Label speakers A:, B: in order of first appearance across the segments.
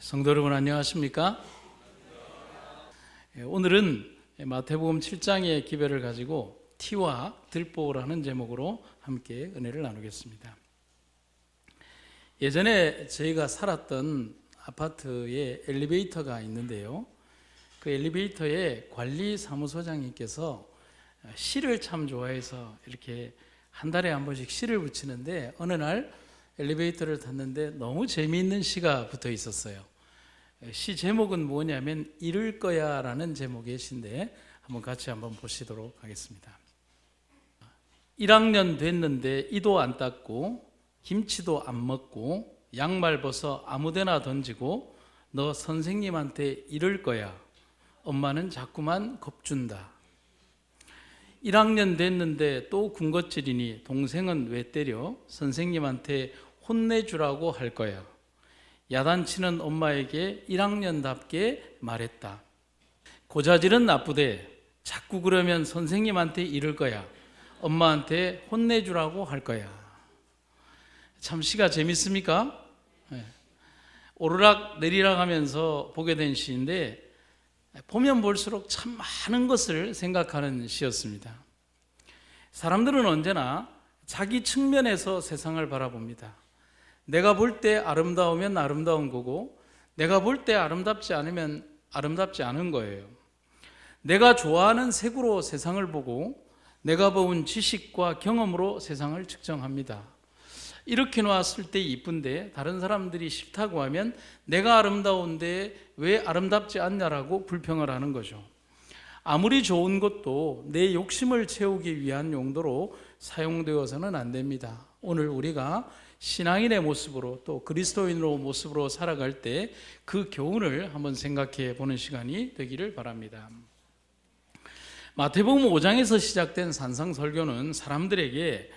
A: 성도 여러분 안녕하십니까? 오늘은 마태복음 7장의 기별을 가지고 티와 들보라는 제목으로 함께 은혜를 나누겠습니다. 예전에 저희가 살았던 아파트에 엘리베이터가 있는데요, 그 엘리베이터에 관리사무소장님께서 실을 참 좋아해서 이렇게 한 달에 한 번씩 실을 붙이는데, 어느 날 엘리베이터를 탔는데 너무 재미있는 시가 붙어 있었어요. 시 제목은 뭐냐면 이룰 거야 라는 제목의 시인데, 한번 같이 한번 보시도록 하겠습니다. 1학년 됐는데 이도 안 닦고 김치도 안 먹고 양말 벗어 아무데나 던지고 너 선생님한테 이룰 거야. 엄마는 자꾸만 겁준다. 1학년 됐는데 또 군것질이니 동생은 왜 때려? 선생님한테 혼내주라고 할 거야. 야단치는 엄마에게 1학년답게 말했다. 고자질은 나쁘대. 자꾸 그러면 선생님한테 이를 거야. 엄마한테 혼내주라고 할 거야. 참 시가 재밌습니까? 네. 오르락 내리락 하면서 보게 된 시인데, 보면 볼수록 참 많은 것을 생각하는 시였습니다. 사람들은 언제나 자기 측면에서 세상을 바라봅니다. 내가 볼 때 아름다우면 아름다운 거고, 내가 볼 때 아름답지 않으면 아름답지 않은 거예요. 내가 좋아하는 색으로 세상을 보고, 내가 배운 지식과 경험으로 세상을 측정합니다. 이렇게 놓았을 때 이쁜데 다른 사람들이 싫다고 하면 내가 아름다운데 왜 아름답지 않냐라고 불평을 하는 거죠. 아무리 좋은 것도 내 욕심을 채우기 위한 용도로 사용되어서는 안 됩니다. 오늘 우리가 신앙인의 모습으로 또 그리스도인으로 모습으로 살아갈 때 그 교훈을 한번 생각해 보는 시간이 되기를 바랍니다. 마태복음 5장에서 시작된 산상설교는 사람들에게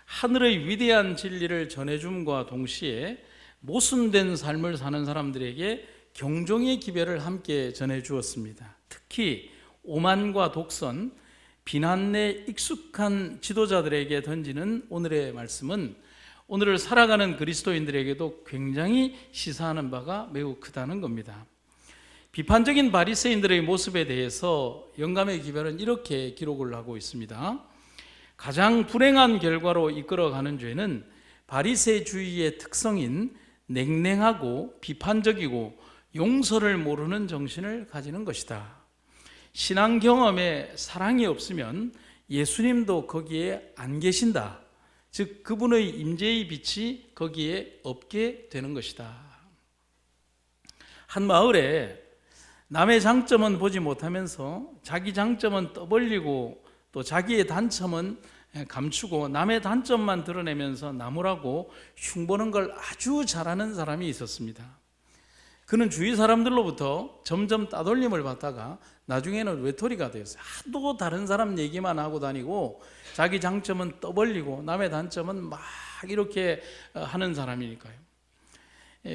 A: 하늘의 위대한 진리를 전해줌과 동시에 모순된 삶을 사는 사람들에게 경종의 기별을 함께 전해주었습니다. 특히 오만과 독선, 비난에 익숙한 지도자들에게 던지는 오늘의 말씀은 오늘을 살아가는 그리스도인들에게도 굉장히 시사하는 바가 매우 크다는 겁니다. 비판적인 바리새인들의 모습에 대해서 영감의 기별은 이렇게 기록을 하고 있습니다. 가장 불행한 결과로 이끌어가는 죄는 바리새주의의 특성인 냉랭하고 비판적이고 용서를 모르는 정신을 가지는 것이다. 신앙 경험에 사랑이 없으면 예수님도 거기에 안 계신다. 즉 그분의 임재의 빛이 거기에 없게 되는 것이다. 한 마을에 남의 장점은 보지 못하면서 자기 장점은 떠벌리고 또 자기의 단점은 감추고 남의 단점만 드러내면서 나무라고 흉보는 걸 아주 잘하는 사람이 있었습니다. 그는 주위 사람들로부터 점점 따돌림을 받다가 나중에는 외톨이가 되었어요. 하도 다른 사람 얘기만 하고 다니고 자기 장점은 떠벌리고 남의 단점은 막 이렇게 하는 사람이니까요.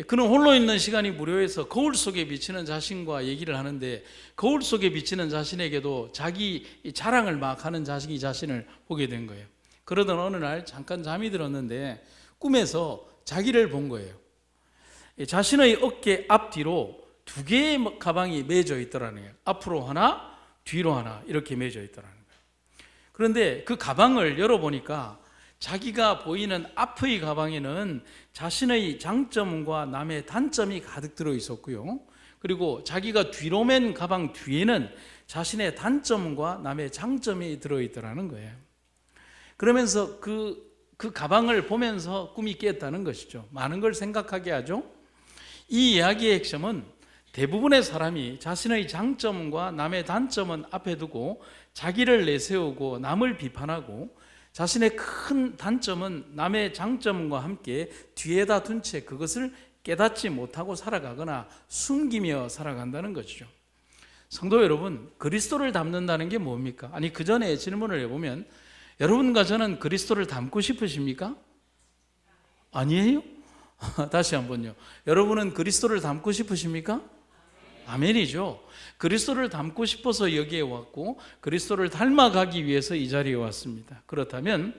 A: 그는 홀로 있는 시간이 무료해서 거울 속에 비치는 자신과 얘기를 하는데, 거울 속에 비치는 자신에게도 자기 자랑을 막 하는 자신을 보게 된 거예요. 그러던 어느 날 잠깐 잠이 들었는데 꿈에서 자기를 본 거예요. 자신의 어깨 앞뒤로 두 개의 가방이 매져 있더라는 거예요. 앞으로 하나, 뒤로 하나 이렇게 매져 있더라는 거예요. 그런데 그 가방을 열어보니까 자기가 보이는 앞의 가방에는 자신의 장점과 남의 단점이 가득 들어 있었고요. 그리고 자기가 뒤로 맨 가방 뒤에는 자신의 단점과 남의 장점이 들어 있더라는 거예요. 그러면서 그 가방을 보면서 꿈이 깼다는 것이죠. 많은 걸 생각하게 하죠. 이 이야기의 핵심은 대부분의 사람이 자신의 장점과 남의 단점은 앞에 두고 자기를 내세우고 남을 비판하고, 자신의 큰 단점은 남의 장점과 함께 뒤에다 둔 채 그것을 깨닫지 못하고 살아가거나 숨기며 살아간다는 것이죠. 성도 여러분, 그리스도를 닮는다는 게 뭡니까? 아니, 그 전에 질문을 해보면 여러분과 저는 그리스도를 닮고 싶으십니까? 아니에요? 다시 한번요. 여러분은 그리스도를 닮고 싶으십니까? 아멘이죠. 그리스도를 닮고 싶어서 여기에 왔고 그리스도를 닮아가기 위해서 이 자리에 왔습니다. 그렇다면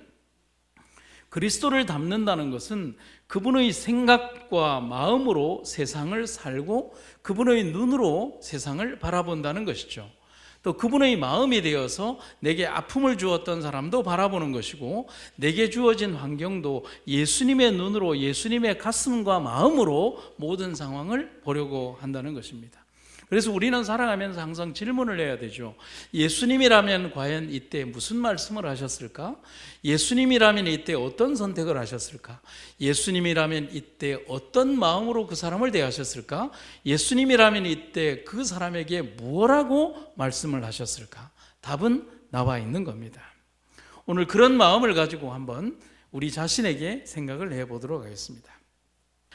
A: 그리스도를 닮는다는 것은 그분의 생각과 마음으로 세상을 살고 그분의 눈으로 세상을 바라본다는 것이죠. 또 그분의 마음이 되어서 내게 아픔을 주었던 사람도 바라보는 것이고, 내게 주어진 환경도 예수님의 눈으로, 예수님의 가슴과 마음으로 모든 상황을 보려고 한다는 것입니다. 그래서 우리는 살아가면서 항상 질문을 해야 되죠. 예수님이라면 과연 이때 무슨 말씀을 하셨을까? 예수님이라면 이때 어떤 선택을 하셨을까? 예수님이라면 이때 어떤 마음으로 그 사람을 대하셨을까? 예수님이라면 이때 그 사람에게 뭐라고 말씀을 하셨을까? 답은 나와 있는 겁니다. 오늘 그런 마음을 가지고 한번 우리 자신에게 생각을 해보도록 하겠습니다.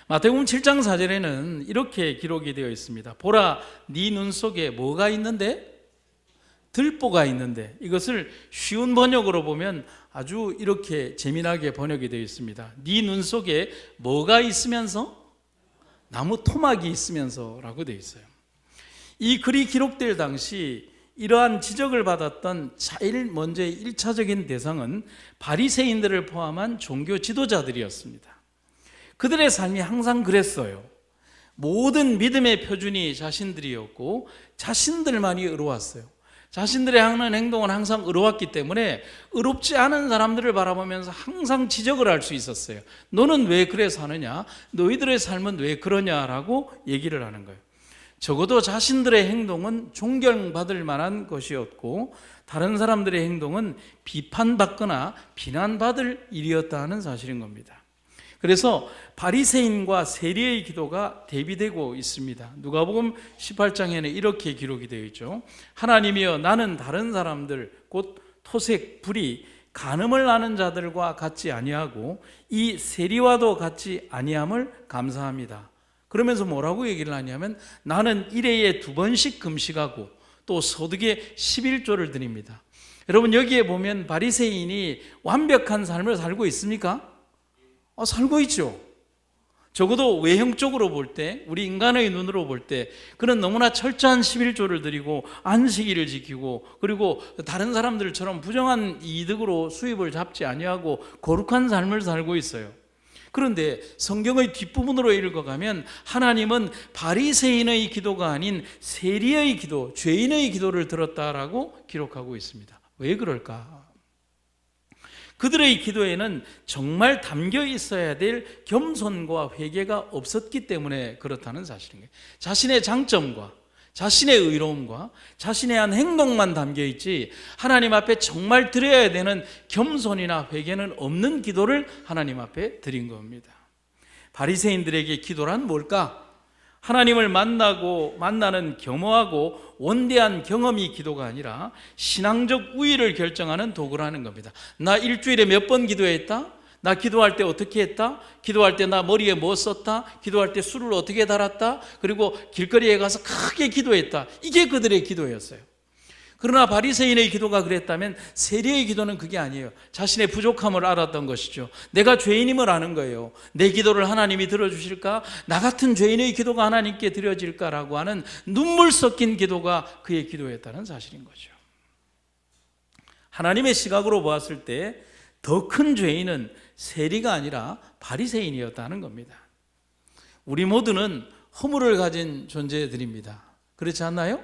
A: 마태복음 7장 4절에는 이렇게 기록이 되어 있습니다. 보라, 네 눈 속에 뭐가 있는데? 들보가 있는데, 이것을 쉬운 번역으로 보면 아주 이렇게 재미나게 번역이 되어 있습니다. 네 눈 속에 뭐가 있으면서? 나무 토막이 있으면서 라고 되어 있어요. 이 글이 기록될 당시 이러한 지적을 받았던 제일 먼저 1차적인 대상은 바리새인들을 포함한 종교 지도자들이었습니다. 그들의 삶이 항상 그랬어요. 모든 믿음의 표준이 자신들이었고 자신들만이 의로웠어요. 자신들의 하는 행동은 항상 의로웠기 때문에 의롭지 않은 사람들을 바라보면서 항상 지적을 할 수 있었어요. 너는 왜 그래 사느냐? 너희들의 삶은 왜 그러냐라고 얘기를 하는 거예요. 적어도 자신들의 행동은 존경받을 만한 것이었고 다른 사람들의 행동은 비판받거나 비난받을 일이었다는 사실인 겁니다. 그래서 바리새인과 세리의 기도가 대비되고 있습니다. 누가복음 18장에는 이렇게 기록이 되어 있죠. 하나님이여, 나는 다른 사람들 곧 토색, 불의, 간음을 하는 자들과 같지 아니하고 이 세리와도 같지 아니함을 감사합니다. 그러면서 뭐라고 얘기를 하냐면 나는 일회에 2번씩 금식하고 또 소득의 11조를 드립니다. 여러분, 여기에 보면 바리새인이 완벽한 삶을 살고 있습니까? 살고 있죠. 적어도 외형적으로 볼 때, 우리 인간의 눈으로 볼 때 그는 너무나 철저한 11조를 드리고 안식일을 지키고, 그리고 다른 사람들처럼 부정한 이득으로 수입을 잡지 아니하고 거룩한 삶을 살고 있어요. 그런데 성경의 뒷부분으로 읽어가면 하나님은 바리새인의 기도가 아닌 세리의 기도, 죄인의 기도를 들었다라고 기록하고 있습니다. 왜 그럴까? 그들의 기도에는 정말 담겨 있어야 될 겸손과 회개가 없었기 때문에 그렇다는 사실인 거예요. 자신의 장점과 자신의 의로움과 자신의 한 행동만 담겨 있지 하나님 앞에 정말 드려야 되는 겸손이나 회개는 없는 기도를 하나님 앞에 드린 겁니다. 바리새인들에게 기도란 뭘까? 하나님을 만나는 겸허하고 원대한 경험이 기도가 아니라 신앙적 우위를 결정하는 도구라는 겁니다. 나 일주일에 몇 번 기도했다? 나 기도할 때 어떻게 했다? 기도할 때 나 머리에 뭐 썼다? 기도할 때 술을 어떻게 달았다? 그리고 길거리에 가서 크게 기도했다. 이게 그들의 기도였어요. 그러나 바리새인의 기도가 그랬다면 세리의 기도는 그게 아니에요. 자신의 부족함을 알았던 것이죠. 내가 죄인임을 아는 거예요. 내 기도를 하나님이 들어주실까? 나 같은 죄인의 기도가 하나님께 드려질까라고 하는 눈물 섞인 기도가 그의 기도였다는 사실인 거죠. 하나님의 시각으로 보았을 때 더 큰 죄인은 세리가 아니라 바리새인이었다는 겁니다. 우리 모두는 허물을 가진 존재들입니다. 그렇지 않나요?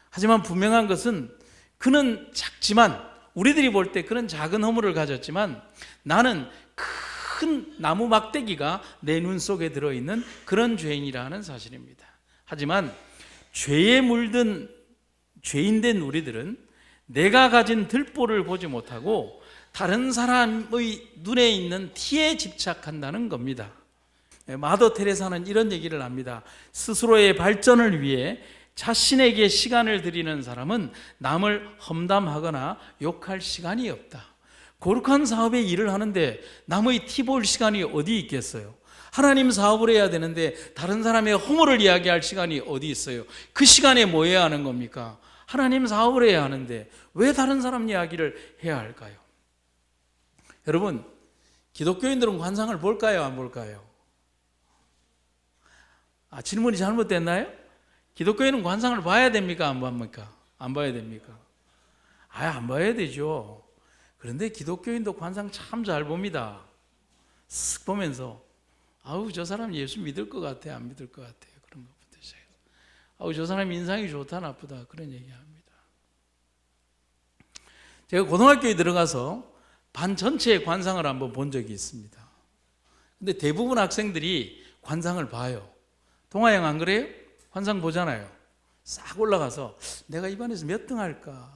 A: 하지만 분명한 것은 그는 작지만, 우리들이 볼 때 그는 작은 허물을 가졌지만 나는 큰 나무 막대기가 내 눈 속에 들어있는 그런 죄인이라는 사실입니다. 하지만 죄에 물든 죄인된 우리들은 내가 가진 들보를 보지 못하고 다른 사람의 눈에 있는 티에 집착한다는 겁니다. 마더 테레사는 이런 얘기를 합니다. 스스로의 발전을 위해 자신에게 시간을 들이는 사람은 남을 험담하거나 욕할 시간이 없다. 거룩한 사업에 일을 하는데 남의 티 볼 시간이 어디 있겠어요? 하나님 사업을 해야 되는데 다른 사람의 허물을 이야기할 시간이 어디 있어요? 그 시간에 뭐 해야 하는 겁니까? 하나님 사업을 해야 하는데 왜 다른 사람 이야기를 해야 할까요? 여러분, 기독교인들은 관상을 볼까요? 안 볼까요? 질문이 잘못됐나요? 기독교인은 관상을 봐야 됩니까? 안 봅니까? 안 봐야 됩니까? 안 봐야 되죠. 그런데 기독교인도 관상 참 잘 봅니다. 쓱 보면서 아우 저 사람 예수 믿을 것 같아 안 믿을 것 같아 그런 것부터 시작해서 아우 저 사람 인상이 좋다 나쁘다 그런 얘기합니다. 제가 고등학교에 들어가서 반 전체의 관상을 한번 본 적이 있습니다. 근데 대부분 학생들이 관상을 봐요. 동아형 안 그래요? 관상 보잖아요. 싹 올라가서 내가 이 반에서 몇 등 할까?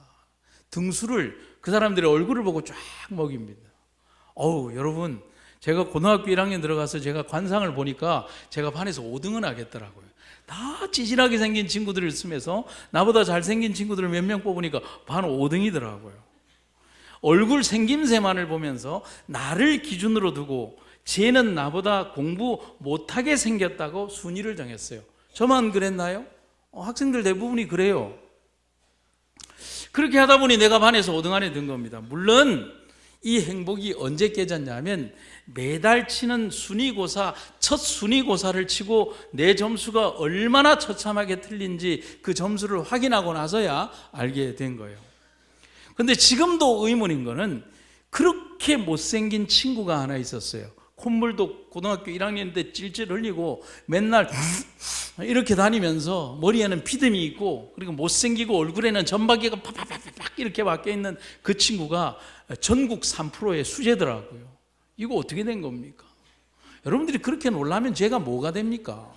A: 등수를 그 사람들의 얼굴을 보고 쫙 먹입니다. 여러분 제가 고등학교 1학년 들어가서 제가 관상을 보니까 제가 반에서 5등은 하겠더라고요. 다 찌질하게 생긴 친구들을 쓰면서 나보다 잘생긴 친구들을 몇 명 뽑으니까 반 5등이더라고요. 얼굴 생김새만을 보면서 나를 기준으로 두고 쟤는 나보다 공부 못하게 생겼다고 순위를 정했어요. 저만 그랬나요? 학생들 대부분이 그래요. 그렇게 하다 보니 내가 반에서 5등 안에 든 겁니다. 물론 이 행복이 언제 깨졌냐면 매달 치는 순위고사, 첫 순위고사를 치고 내 점수가 얼마나 처참하게 틀린지 그 점수를 확인하고 나서야 알게 된 거예요. 근데 지금도 의문인 거는 그렇게 못생긴 친구가 하나 있었어요. 콧물도 고등학교 1학년 때 찔찔 흘리고 맨날 이렇게 다니면서 머리에는 비듬이 있고 그리고 못생기고 얼굴에는 점박이가 팍팍팍팍 이렇게 박혀 있는 그 친구가 전국 3%의 수재더라고요. 이거 어떻게 된 겁니까? 여러분들이 그렇게 놀라면 제가 뭐가 됩니까?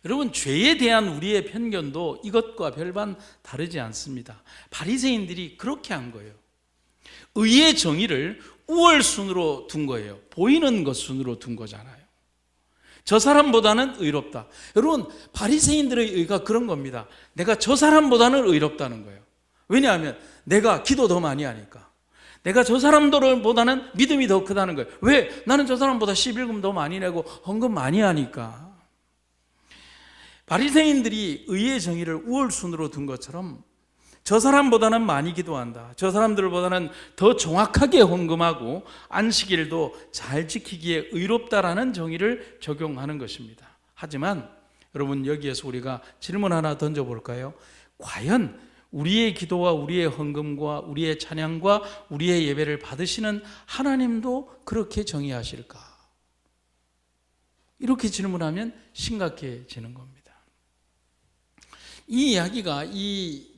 A: 여러분 죄에 대한 우리의 편견도 이것과 별반 다르지 않습니다. 바리새인들이 그렇게 한 거예요. 의의 정의를 우월순으로 둔 거예요. 보이는 것 순으로 둔 거잖아요. 저 사람보다는 의롭다. 여러분 바리새인들의 의가 그런 겁니다. 내가 저 사람보다는 의롭다는 거예요. 왜냐하면 내가 기도 더 많이 하니까. 내가 저 사람들보다는 믿음이 더 크다는 거예요. 왜? 나는 저 사람보다 11금 더 많이 내고 헌금 많이 하니까. 바리새인들이 의의 정의를 우월순으로 둔 것처럼 저 사람보다는 많이 기도한다. 저 사람들보다는 더 정확하게 헌금하고 안식일도 잘 지키기에 의롭다라는 정의를 적용하는 것입니다. 하지만 여러분 여기에서 우리가 질문 하나 던져볼까요? 과연 우리의 기도와 우리의 헌금과 우리의 찬양과 우리의 예배를 받으시는 하나님도 그렇게 정의하실까? 이렇게 질문하면 심각해지는 겁니다. 이 이야기가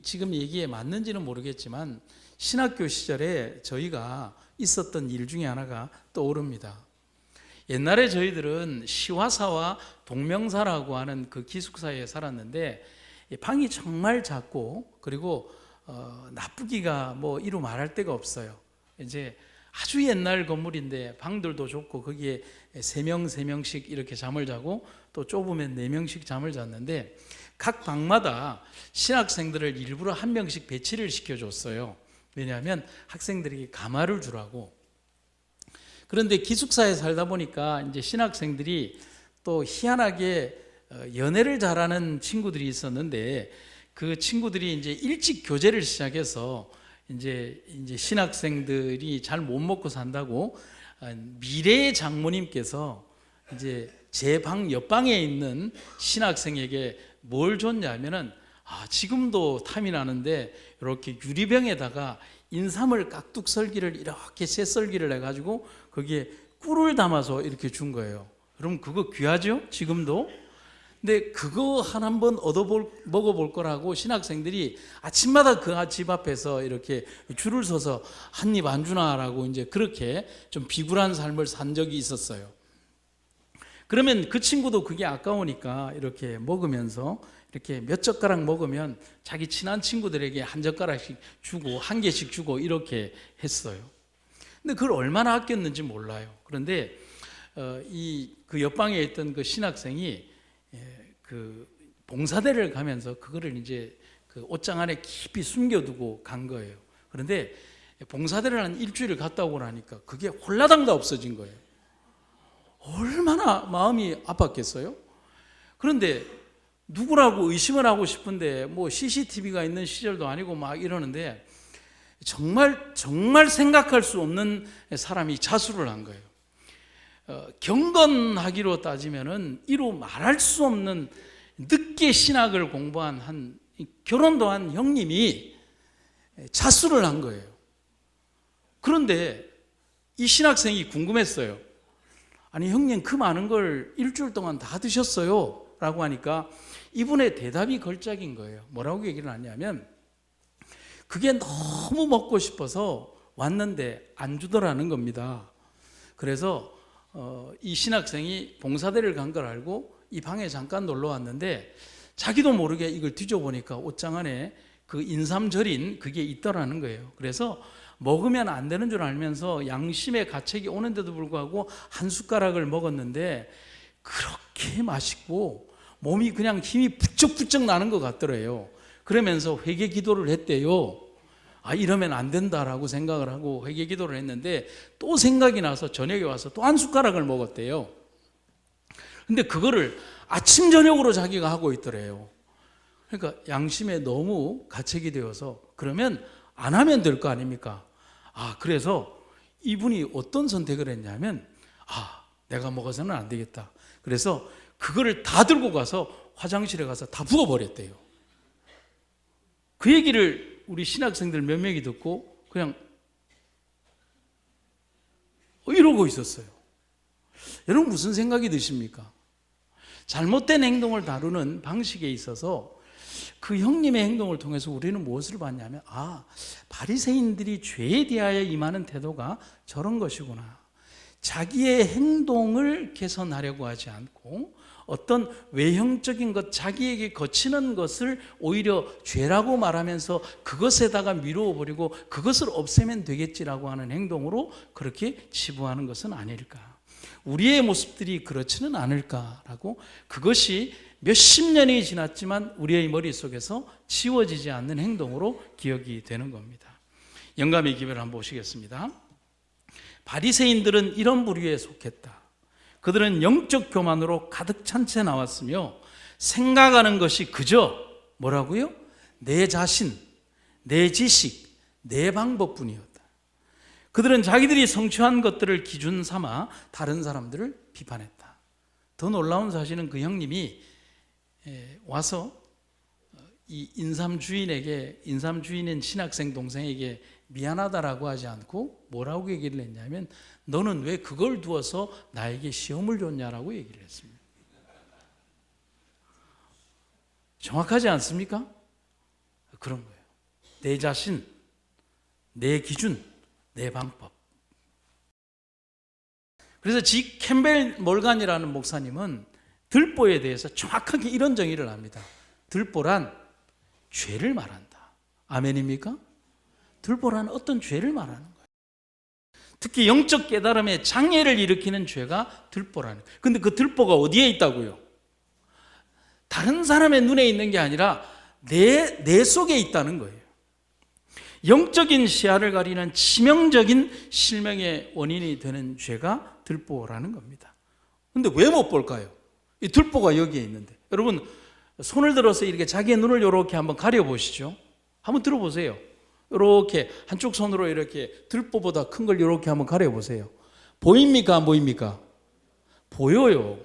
A: 지금 얘기에 맞는지는 모르겠지만 신학교 시절에 저희가 있었던 일 중에 하나가 떠오릅니다. 옛날에 저희들은 시화사와 동명사라고 하는 그 기숙사에 살았는데 방이 정말 작고 그리고 나쁘기가 뭐 이루 말할 데가 없어요. 이제 아주 옛날 건물인데 방들도 좁고 거기에 3명씩 이렇게 잠을 자고 또 좁으면 4명씩 잠을 잤는데 각 방마다 신학생들을 일부러 한 명씩 배치를 시켜줬어요. 왜냐하면 학생들에게 가마를 주라고. 그런데 기숙사에 살다 보니까 이제 신학생들이 또 희한하게 연애를 잘하는 친구들이 있었는데 그 친구들이 이제 일찍 교제를 시작해서 이제 신학생들이 잘 못 먹고 산다고 미래의 장모님께서 이제 제 방 옆방에 있는 신학생에게 뭘 줬냐면은 지금도 탐이 나는데 이렇게 유리병에다가 인삼을 깍둑썰기를 이렇게 새썰기를 해가지고 거기에 꿀을 담아서 이렇게 준 거예요. 여러분 그거 귀하죠? 지금도? 근데 그거 한번 먹어볼 거라고 신학생들이 아침마다 그 집 앞에서 이렇게 줄을 서서 한 입 안 주나라고 이제 그렇게 좀 비굴한 삶을 산 적이 있었어요. 그러면 그 친구도 그게 아까우니까 이렇게 먹으면서 이렇게 몇 젓가락 먹으면 자기 친한 친구들에게 한 젓가락씩 주고 한 개씩 주고 이렇게 했어요. 근데 그걸 얼마나 아꼈는지 몰라요. 그런데 그 옆방에 있던 그 신학생이 그 봉사대를 가면서 그거를 이제 그 옷장 안에 깊이 숨겨두고 간 거예요. 그런데 봉사대를 한 일주일을 갔다 오고 나니까 그게 홀라당 다 없어진 거예요. 얼마나 마음이 아팠겠어요? 그런데 누구라고 의심을 하고 싶은데 뭐 CCTV가 있는 시절도 아니고 막 이러는데 정말 생각할 수 없는 사람이 자수를 한 거예요. 경건하기로 따지면은 이루 말할 수 없는 늦게 신학을 공부한 결혼도 한 형님이 자수를 한 거예요. 그런데 이 신학생이 궁금했어요. 아니 형님 그 많은 걸 일주일 동안 다 드셨어요? 라고 하니까 이분의 대답이 걸작인 거예요. 뭐라고 얘기를 하냐면 그게 너무 먹고 싶어서 왔는데 안 주더라는 겁니다. 그래서 이 신학생이 봉사대를 간 걸 알고 이 방에 잠깐 놀러 왔는데 자기도 모르게 이걸 뒤져보니까 옷장 안에 그 인삼 절인 그게 있더라는 거예요. 그래서 먹으면 안 되는 줄 알면서 양심의 가책이 오는데도 불구하고 한 숟가락을 먹었는데 그렇게 맛있고 몸이 그냥 힘이 부쩍부쩍 나는 것 같더래요. 그러면서 회개 기도를 했대요. 아, 이러면 안 된다라고 생각을 하고 회개 기도를 했는데 또 생각이 나서 저녁에 와서 또 한 숟가락을 먹었대요. 근데 그거를 아침 저녁으로 자기가 하고 있더래요. 그러니까 양심에 너무 가책이 되어서 그러면 안 하면 될 거 아닙니까? 아, 그래서 이분이 어떤 선택을 했냐면 내가 먹어서는 안 되겠다. 그래서 그거를 다 들고 가서 화장실에 가서 다 부어버렸대요. 그 얘기를 우리 신학생들 몇 명이 듣고 그냥 이러고 있었어요. 여러분 무슨 생각이 드십니까? 잘못된 행동을 다루는 방식에 있어서 그 형님의 행동을 통해서 우리는 무엇을 봤냐면 바리새인들이 죄에 대하여 임하는 태도가 저런 것이구나. 자기의 행동을 개선하려고 하지 않고 어떤 외형적인 것, 자기에게 거치는 것을 오히려 죄라고 말하면서 그것에다가 미루어 버리고 그것을 없애면 되겠지라고 하는 행동으로 그렇게 치부하는 것은 아닐까. 우리의 모습들이 그렇지는 않을까라고, 그것이 몇십 년이 지났지만 우리의 머릿속에서 지워지지 않는 행동으로 기억이 되는 겁니다. 영감의 기별을 한번 보시겠습니다. 바리새인들은 이런 부류에 속했다. 그들은 영적 교만으로 가득 찬 채 나왔으며 생각하는 것이 그저 뭐라고요? 내 자신, 내 지식, 내 방법뿐이었다. 그들은 자기들이 성취한 것들을 기준 삼아 다른 사람들을 비판했다. 더 놀라운 사실은 그 형님이 와서 이 인삼 주인인 신학생 동생에게 미안하다라고 하지 않고 뭐라고 얘기를 했냐면 너는 왜 그걸 두어서 나에게 시험을 줬냐라고 얘기를 했습니다. 정확하지 않습니까? 그런 거예요. 내 자신, 내 기준, 내 방법. 그래서 지 캠벨 몰간이라는 목사님은 들보에 대해서 정확하게 이런 정의를 합니다. 들보란 죄를 말한다. 아멘입니까? 들보란 어떤 죄를 말하는 거예요. 특히 영적 깨달음에 장애를 일으키는 죄가 들보라는 거예요. 근데 그 들보가 어디에 있다고요? 다른 사람의 눈에 있는 게 아니라 내 속에 있다는 거예요. 영적인 시야를 가리는 치명적인 실명의 원인이 되는 죄가 들보라는 겁니다. 근데 왜 못 볼까요? 이 들보가 여기에 있는데. 여러분 손을 들어서 이렇게 자기의 눈을 이렇게 한번 가려보시죠. 한번 들어보세요. 이렇게 한쪽 손으로 이렇게 들보보다 큰 걸 이렇게 한번 가려보세요. 보입니까? 안 보입니까? 보여요.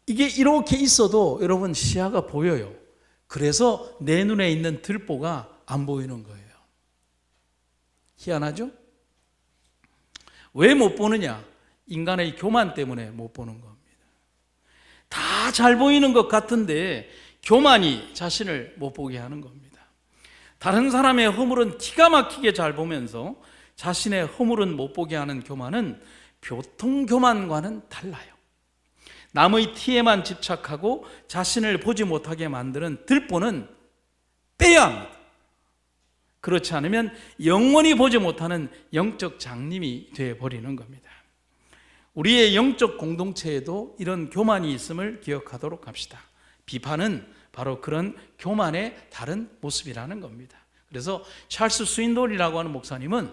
A: 이게 이렇게 있어도 여러분 시야가 보여요. 그래서 내 눈에 있는 들보가 안 보이는 거예요. 희한하죠? 왜 못 보느냐? 인간의 교만 때문에 못 보는 겁니다. 다 잘 보이는 것 같은데 교만이 자신을 못 보게 하는 겁니다. 다른 사람의 허물은 기가 막히게 잘 보면서 자신의 허물은 못 보게 하는 교만은 교통교만과는 달라요. 남의 티에만 집착하고 자신을 보지 못하게 만드는 들보는 빼야 합니다. 그렇지 않으면 영원히 보지 못하는 영적 장님이 되어버리는 겁니다. 우리의 영적 공동체에도 이런 교만이 있음을 기억하도록 합시다. 비판은 바로 그런 교만의 다른 모습이라는 겁니다. 그래서 찰스 스윈돌이라고 하는 목사님은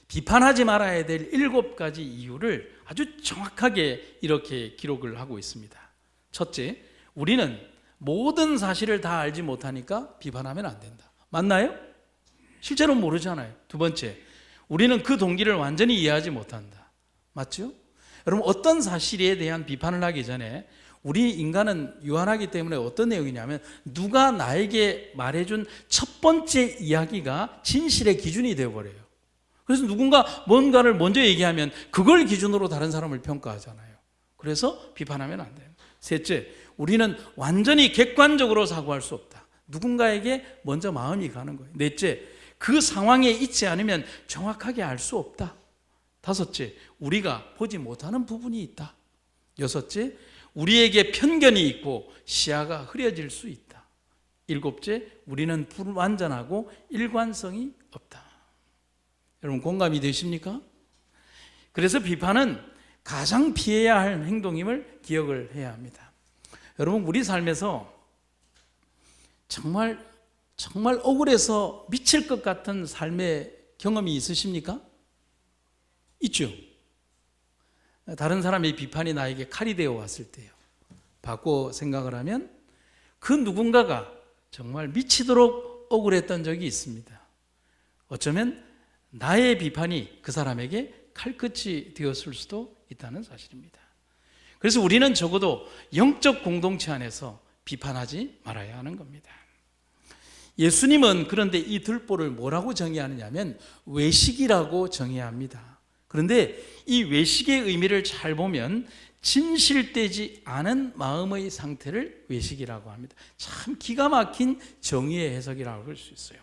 A: 비판하지 말아야 될 7가지 이유를 아주 정확하게 이렇게 기록을 하고 있습니다. 첫째, 우리는 모든 사실을 다 알지 못하니까 비판하면 안 된다. 맞나요? 실제로 모르잖아요. 두 번째, 우리는 그 동기를 완전히 이해하지 못한다. 맞죠? 여러분 어떤 사실에 대한 비판을 하기 전에 우리 인간은 유한하기 때문에 어떤 내용이냐면 누가 나에게 말해준 첫 번째 이야기가 진실의 기준이 되어버려요. 그래서 누군가 뭔가를 먼저 얘기하면 그걸 기준으로 다른 사람을 평가하잖아요. 그래서 비판하면 안 돼요. 셋째, 우리는 완전히 객관적으로 사고할 수 없다. 누군가에게 먼저 마음이 가는 거예요. 넷째, 그 상황에 있지 않으면 정확하게 알 수 없다. 다섯째, 우리가 보지 못하는 부분이 있다. 여섯째, 우리에게 편견이 있고 시야가 흐려질 수 있다. 일곱째, 우리는 불완전하고 일관성이 없다. 여러분 공감이 되십니까? 그래서 비판은 가장 피해야 할 행동임을 기억을 해야 합니다. 여러분 우리 삶에서 정말 억울해서 미칠 것 같은 삶의 경험이 있으십니까? 있죠. 다른 사람의 비판이 나에게 칼이 되어 왔을 때요. 바꿔 생각을 하면 그 누군가가 정말 미치도록 억울했던 적이 있습니다. 어쩌면 나의 비판이 그 사람에게 칼끝이 되었을 수도 있다는 사실입니다. 그래서 우리는 적어도 영적 공동체 안에서 비판하지 말아야 하는 겁니다. 예수님은 그런데 이 들보를 뭐라고 정의하느냐면 외식이라고 정의합니다. 그런데 이 외식의 의미를 잘 보면 진실되지 않은 마음의 상태를 외식이라고 합니다. 참 기가 막힌 정의의 해석이라고 할 수 있어요.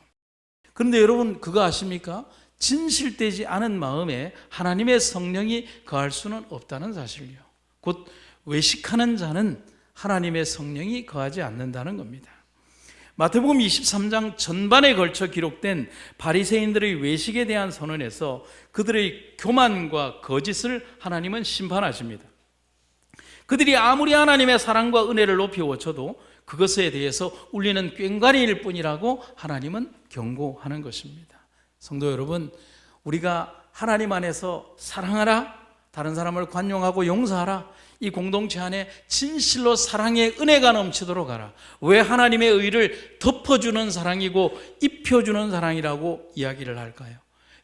A: 그런데 여러분 그거 아십니까? 진실되지 않은 마음에 하나님의 성령이 거할 수는 없다는 사실이요. 곧 외식하는 자는 하나님의 성령이 거하지 않는다는 겁니다. 마태복음 23장 전반에 걸쳐 기록된 바리새인들의 외식에 대한 선언에서 그들의 교만과 거짓을 하나님은 심판하십니다. 그들이 아무리 하나님의 사랑과 은혜를 높이 외쳐도 그것에 대해서 울리는 꽹과리일 뿐이라고 하나님은 경고하는 것입니다. 성도 여러분, 우리가 하나님 안에서 사랑하라, 다른 사람을 관용하고 용서하라, 이 공동체 안에 진실로 사랑의 은혜가 넘치도록 하라. 왜 하나님의 의를 덮어주는 사랑이고 입혀주는 사랑이라고 이야기를 할까요?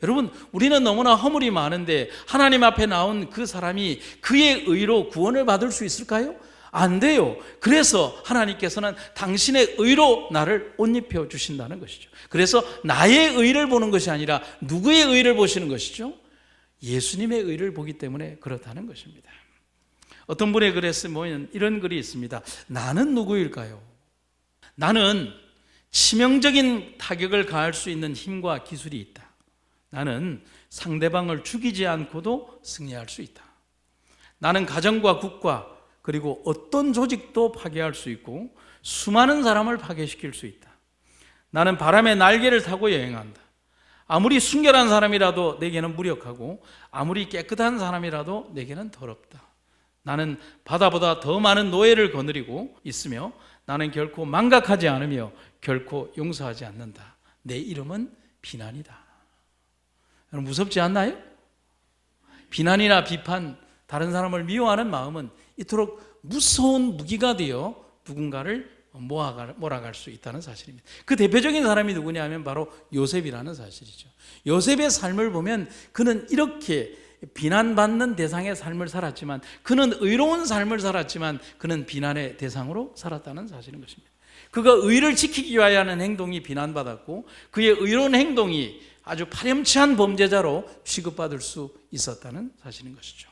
A: 여러분, 우리는 너무나 허물이 많은데 하나님 앞에 나온 그 사람이 그의 의로 구원을 받을 수 있을까요? 안 돼요. 그래서 하나님께서는 당신의 의로 나를 옷 입혀 주신다는 것이죠. 그래서 나의 의를 보는 것이 아니라 누구의 의를 보시는 것이죠? 예수님의 의를 보기 때문에 그렇다는 것입니다. 어떤 분의 글에 보면 이런 글이 있습니다. 나는 누구일까요? 나는 치명적인 타격을 가할 수 있는 힘과 기술이 있다. 나는 상대방을 죽이지 않고도 승리할 수 있다. 나는 가정과 국가 그리고 어떤 조직도 파괴할 수 있고 수많은 사람을 파괴시킬 수 있다. 나는 바람의 날개를 타고 여행한다. 아무리 순결한 사람이라도 내게는 무력하고 아무리 깨끗한 사람이라도 내게는 더럽다. 나는 바다보다 더 많은 노예를 거느리고 있으며 나는 결코 망각하지 않으며 결코 용서하지 않는다. 내 이름은 비난이다. 여러분 무섭지 않나요? 비난이나 비판, 다른 사람을 미워하는 마음은 이토록 무서운 무기가 되어 누군가를 몰아갈 수 있다는 사실입니다. 그 대표적인 사람이 누구냐 하면 바로 요셉이라는 사실이죠. 요셉의 삶을 보면 그는 이렇게 비난받는 대상의 삶을 살았지만, 그는 의로운 삶을 살았지만 그는 비난의 대상으로 살았다는 사실인 것입니다. 그가 의를 지키기 위하여 하는 행동이 비난받았고 그의 의로운 행동이 아주 파렴치한 범죄자로 취급받을 수 있었다는 사실인 것이죠.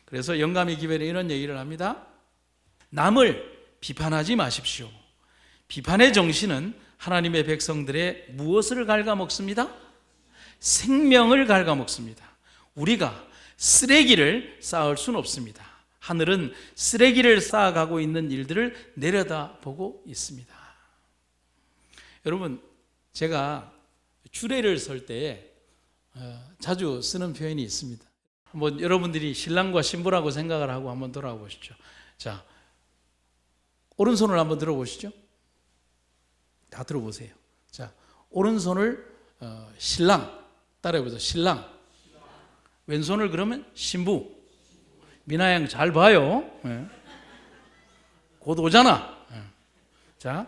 A: 그래서 영감의 기별에 이런 얘기를 합니다. 남을 비판하지 마십시오. 비판의 정신은 하나님의 백성들의 무엇을 갉아먹습니다? 생명을 갉아먹습니다. 우리가 쓰레기를 쌓을 수는 없습니다. 하늘은 쓰레기를 쌓아가고 있는 일들을 내려다보고 있습니다. 여러분, 제가 주례를 설 때 자주 쓰는 표현이 있습니다. 한번 여러분들이 신랑과 신부라고 생각을 하고 한번 돌아와 보시죠. 자, 오른손을 한번 들어보시죠. 다 들어보세요. 자, 오른손을 신랑 따라해보세요. 신랑. 왼손을 그러면 신부. 미나 양 잘 봐요. 네. 곧 오잖아. 네. 자,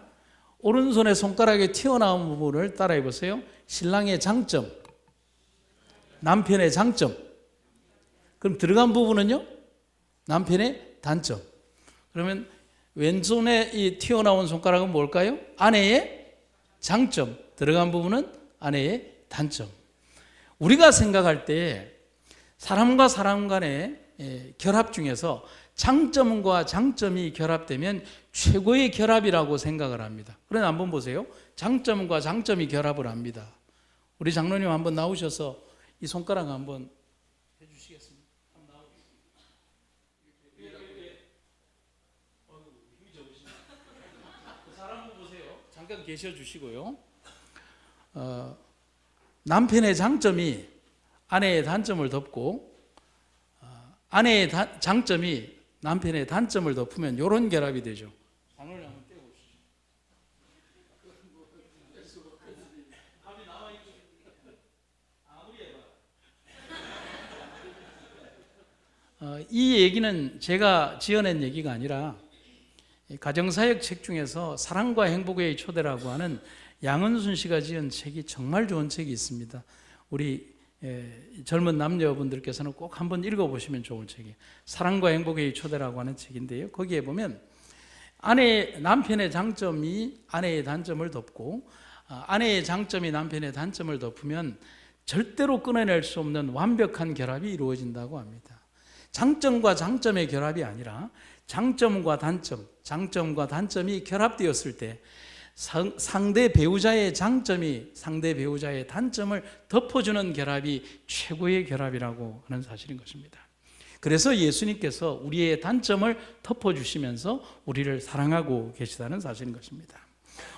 A: 오른손의 손가락에 튀어나온 부분을 따라해보세요. 신랑의 장점, 남편의 장점. 그럼 들어간 부분은요? 남편의 단점. 그러면 왼손에 이 튀어나온 손가락은 뭘까요? 아내의 장점. 들어간 부분은 아내의 단점. 우리가 생각할 때 사람과 사람 간의 결합 중에서 장점과 장점이 결합되면 최고의 결합이라고 생각을 합니다. 그러나 한번 보세요. 장점과 장점이 결합을 합니다. 우리 장로님 한번 나오셔서 이 손가락 한번 해주시겠습니까? 한번 나오겠습니다. 힘이 적으시네. 그 사람 한번 보세요. 잠깐 계셔 주시고요. 남편의 장점이 아내의 단점을 덮고 아내의 장점이 남편의 단점을 덮으면 이런 결합이 되죠. 장로님 한번 떼어보시죠. 답이 남아있죠. 아무리 해봐. 이 얘기는 제가 지어낸 얘기가 아니라 가정사역 책 중에서 사랑과 행복의 초대라고 하는 양은순 씨가 지은 책이 정말 좋은 책이 있습니다. 우리 젊은 남녀분들께서는 꼭 한번 읽어보시면 좋은 책이에요. 사랑과 행복의 초대라고 하는 책인데요. 거기에 보면 남편의 장점이 아내의 단점을 덮고 아내의 장점이 남편의 단점을 덮으면 절대로 끊어낼 수 없는 완벽한 결합이 이루어진다고 합니다. 장점과 장점의 결합이 아니라 장점과 단점이 결합되었을 때 상대 배우자의 장점이 상대 배우자의 단점을 덮어주는 결합이 최고의 결합이라고 하는 사실인 것입니다. 그래서 예수님께서 우리의 단점을 덮어주시면서 우리를 사랑하고 계시다는 사실인 것입니다.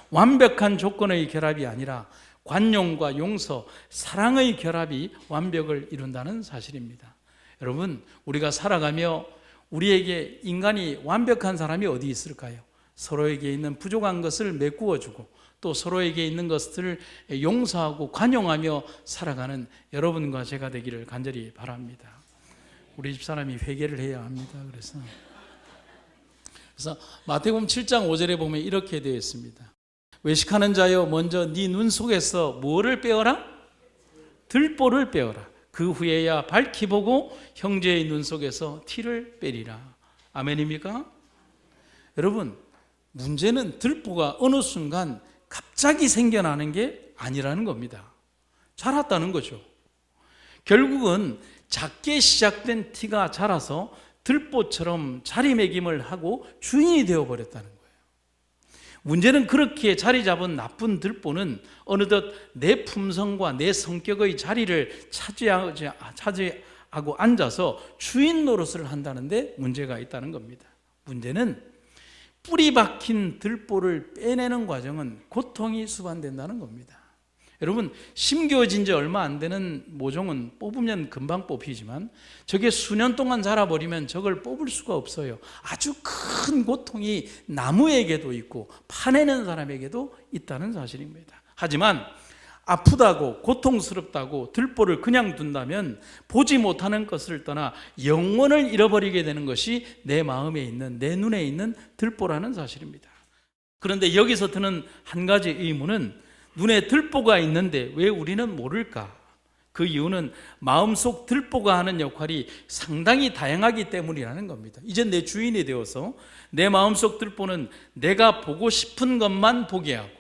A: 완벽한 조건의 결합이 아니라 관용과 용서, 사랑의 결합이 완벽을 이룬다는 사실입니다. 여러분, 우리가 살아가며 우리에게 인간이 완벽한 사람이 어디 있을까요? 서로에게 있는 부족한 것을 메꾸어주고 또 서로에게 있는 것들을 용서하고 관용하며 살아가는 여러분과 제가 되기를 간절히 바랍니다. 우리 집사람이 회개를 해야 합니다. 그래서 마태복음 7장 5절에 보면 이렇게 되어 있습니다. 외식하는 자여 먼저 네 눈 속에서 뭐를 빼어라? 들보를 빼어라. 그 후에야 밝히 보고 형제의 눈 속에서 티를 빼리라. 아멘입니까? 여러분, 문제는 들보가 어느 순간 갑자기 생겨나는 게 아니라는 겁니다. 자랐다는 거죠. 결국은 작게 시작된 티가 자라서 들보처럼 자리매김을 하고 주인이 되어버렸다는 거예요. 문제는 그렇게 자리 잡은 나쁜 들보는 어느덧 내 품성과 내 성격의 자리를 차지하고 앉아서 주인 노릇을 한다는데 문제가 있다는 겁니다. 문제는 뿌리 박힌 들보를 빼내는 과정은 고통이 수반된다는 겁니다. 여러분, 심겨진 지 얼마 안 되는 모종은 뽑으면 금방 뽑히지만 저게 수년 동안 자라버리면 저걸 뽑을 수가 없어요. 아주 큰 고통이 나무에게도 있고 파내는 사람에게도 있다는 사실입니다. 하지만 아프다고 고통스럽다고 들보를 그냥 둔다면 보지 못하는 것을 떠나 영원을 잃어버리게 되는 것이 내 마음에 있는, 내 눈에 있는 들보라는 사실입니다. 그런데 여기서 드는 한 가지 의문은 눈에 들보가 있는데 왜 우리는 모를까? 그 이유는 마음속 들보가 하는 역할이 상당히 다양하기 때문이라는 겁니다. 이제 내 주인이 되어서 내 마음속 들보는 내가 보고 싶은 것만 보게 하고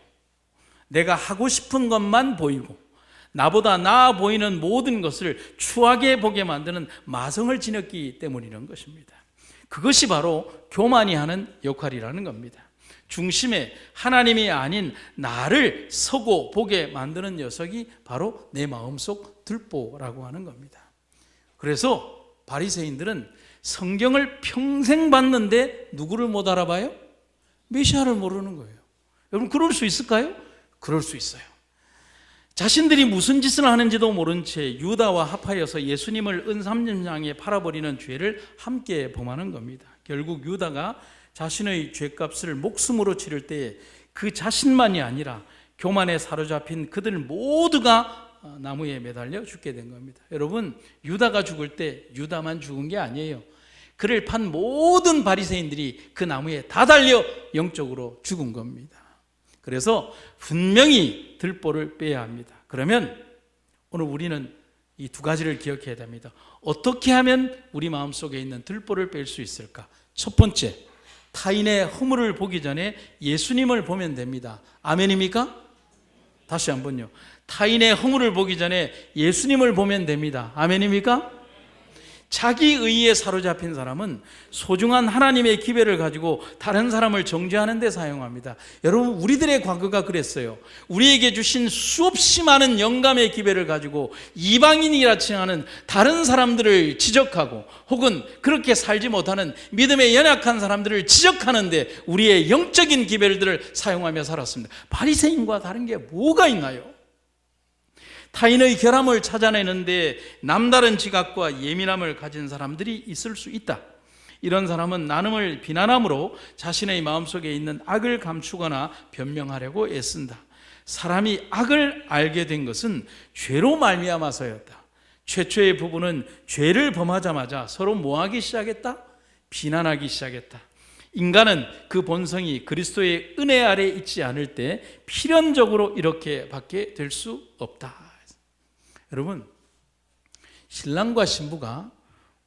A: 내가 하고 싶은 것만 보이고 나보다 나아 보이는 모든 것을 추하게 보게 만드는 마성을 지녔기 때문이라는 것입니다. 그것이 바로 교만이 하는 역할이라는 겁니다. 중심에 하나님이 아닌 나를 서고 보게 만드는 녀석이 바로 내 마음속 들보라고 하는 겁니다. 그래서 바리새인들은 성경을 평생 봤는데 누구를 못 알아봐요? 메시아를 모르는 거예요. 여러분, 그럴 수 있을까요? 그럴 수 있어요. 자신들이 무슨 짓을 하는지도 모른 채 유다와 합하여서 예수님을 은삼년장에 팔아버리는 죄를 함께 범하는 겁니다. 결국 유다가 자신의 죄값을 목숨으로 치를 때에 그 자신만이 아니라 교만에 사로잡힌 그들 모두가 나무에 매달려 죽게 된 겁니다. 여러분, 유다가 죽을 때 유다만 죽은 게 아니에요. 그를 판 모든 바리새인들이 그 나무에 다 달려 영적으로 죽은 겁니다. 그래서 분명히 들보를 빼야 합니다. 그러면 오늘 우리는 이 두 가지를 기억해야 됩니다. 어떻게 하면 우리 마음속에 있는 들보를 뺄 수 있을까? 첫 번째, 타인의 허물을 보기 전에 예수님을 보면 됩니다. 아멘입니까? 다시 한번요. 타인의 허물을 보기 전에 예수님을 보면 됩니다. 아멘입니까? 자기 의에 사로잡힌 사람은 소중한 하나님의 기별을 가지고 다른 사람을 정죄하는 데 사용합니다. 여러분, 우리들의 과거가 그랬어요. 우리에게 주신 수없이 많은 영감의 기별을 가지고 이방인이라 칭하는 다른 사람들을 지적하고, 혹은 그렇게 살지 못하는 믿음에 연약한 사람들을 지적하는 데 우리의 영적인 기별들을 사용하며 살았습니다. 바리새인과 다른 게 뭐가 있나요? 타인의 결함을 찾아내는데 남다른 지각과 예민함을 가진 사람들이 있을 수 있다. 이런 사람은 나눔을 비난함으로 자신의 마음속에 있는 악을 감추거나 변명하려고 애쓴다. 사람이 악을 알게 된 것은 죄로 말미암아서였다. 최초의 부부는 죄를 범하자마자 서로 뭐하기 시작했다? 비난하기 시작했다. 인간은 그 본성이 그리스도의 은혜 아래 있지 않을 때 필연적으로 이렇게 밖에 될 수 없다. 여러분, 신랑과 신부가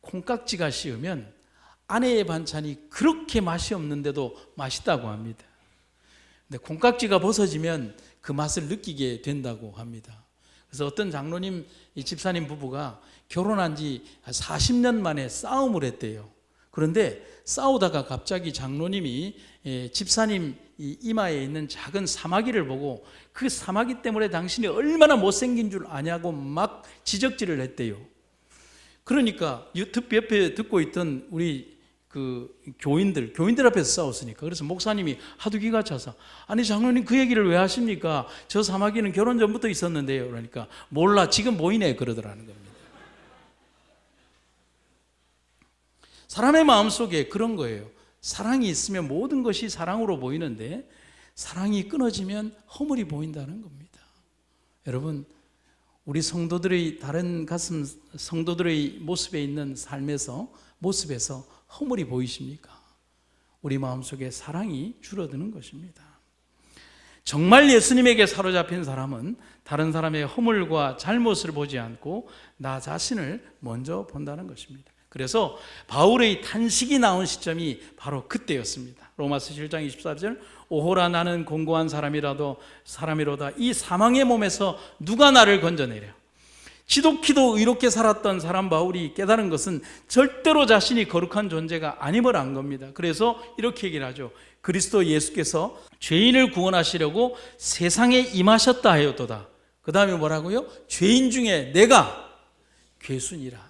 A: 콩깍지가 씌우면 아내의 반찬이 그렇게 맛이 없는데도 맛있다고 합니다. 근데 콩깍지가 벗어지면 그 맛을 느끼게 된다고 합니다. 그래서 어떤 장로님, 이 집사님 부부가 결혼한 지 40년 만에 싸움을 했대요. 그런데 싸우다가 갑자기 장로님이 집사님 이마에 있는 작은 사마귀를 보고 그 사마귀 때문에 당신이 얼마나 못생긴 줄 아냐고 막 지적질을 했대요. 그러니까 옆에 듣고 있던 우리 그 교인들 앞에서 싸웠으니까, 그래서 목사님이 하도 기가 차서, 아니 장로님 그 얘기를 왜 하십니까? 저 사마귀는 결혼 전부터 있었는데요. 그러니까 몰라, 지금 보이네 그러더라는 겁니다. 사람의 마음속에 그런 거예요. 사랑이 있으면 모든 것이 사랑으로 보이는데 사랑이 끊어지면 허물이 보인다는 겁니다. 여러분, 우리 성도들의 다른 가슴 성도들의 모습에 있는 모습에서 허물이 보이십니까? 우리 마음속에 사랑이 줄어드는 것입니다. 정말 예수님에게 사로잡힌 사람은 다른 사람의 허물과 잘못을 보지 않고 나 자신을 먼저 본다는 것입니다. 그래서 바울의 탄식이 나온 시점이 바로 그때였습니다. 로마서 7장 24절, 오호라 나는 공고한 사람이로다. 이 사망의 몸에서 누가 나를 건져내려. 지독히도 의롭게 살았던 사람 바울이 깨달은 것은 절대로 자신이 거룩한 존재가 아님을 안 겁니다. 그래서 이렇게 얘기를 하죠. 그리스도 예수께서 죄인을 구원하시려고 세상에 임하셨다 하였도다. 그 다음에 뭐라고요? 죄인 중에 내가 괴순이라.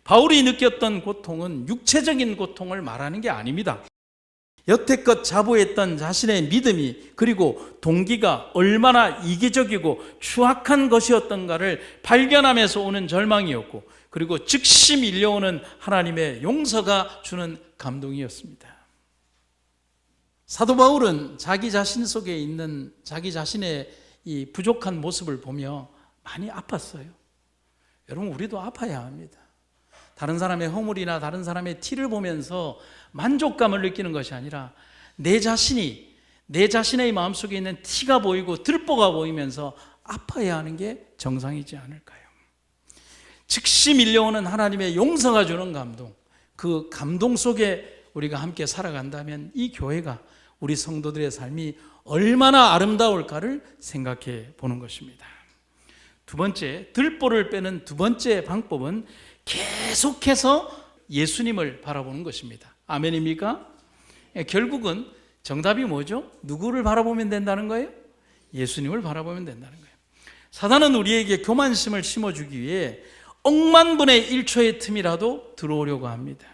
A: 바울이 느꼈던 고통은 육체적인 고통을 말하는 게 아닙니다. 여태껏 자부했던 자신의 믿음이, 그리고 동기가 얼마나 이기적이고 추악한 것이었던가를 발견하면서 오는 절망이었고, 그리고 즉시 밀려오는 하나님의 용서가 주는 감동이었습니다. 사도 바울은 자기 자신 속에 있는 자기 자신의 이 부족한 모습을 보며 많이 아팠어요. 여러분, 우리도 아파야 합니다. 다른 사람의 허물이나 다른 사람의 티를 보면서 만족감을 느끼는 것이 아니라 내 자신의 마음속에 있는 티가 보이고 들보가 보이면서 아파야 하는 게 정상이지 않을까요? 즉시 밀려오는 하나님의 용서가 주는 감동, 그 감동 속에 우리가 함께 살아간다면 이 교회가, 우리 성도들의 삶이 얼마나 아름다울까를 생각해 보는 것입니다. 두 번째, 들보를 빼는 두 번째 방법은 계속해서 예수님을 바라보는 것입니다. 아멘입니까? 결국은 정답이 뭐죠? 누구를 바라보면 된다는 거예요? 예수님을 바라보면 된다는 거예요. 사단은 우리에게 교만심을 심어주기 위해 억만분의 1초의 틈이라도 들어오려고 합니다.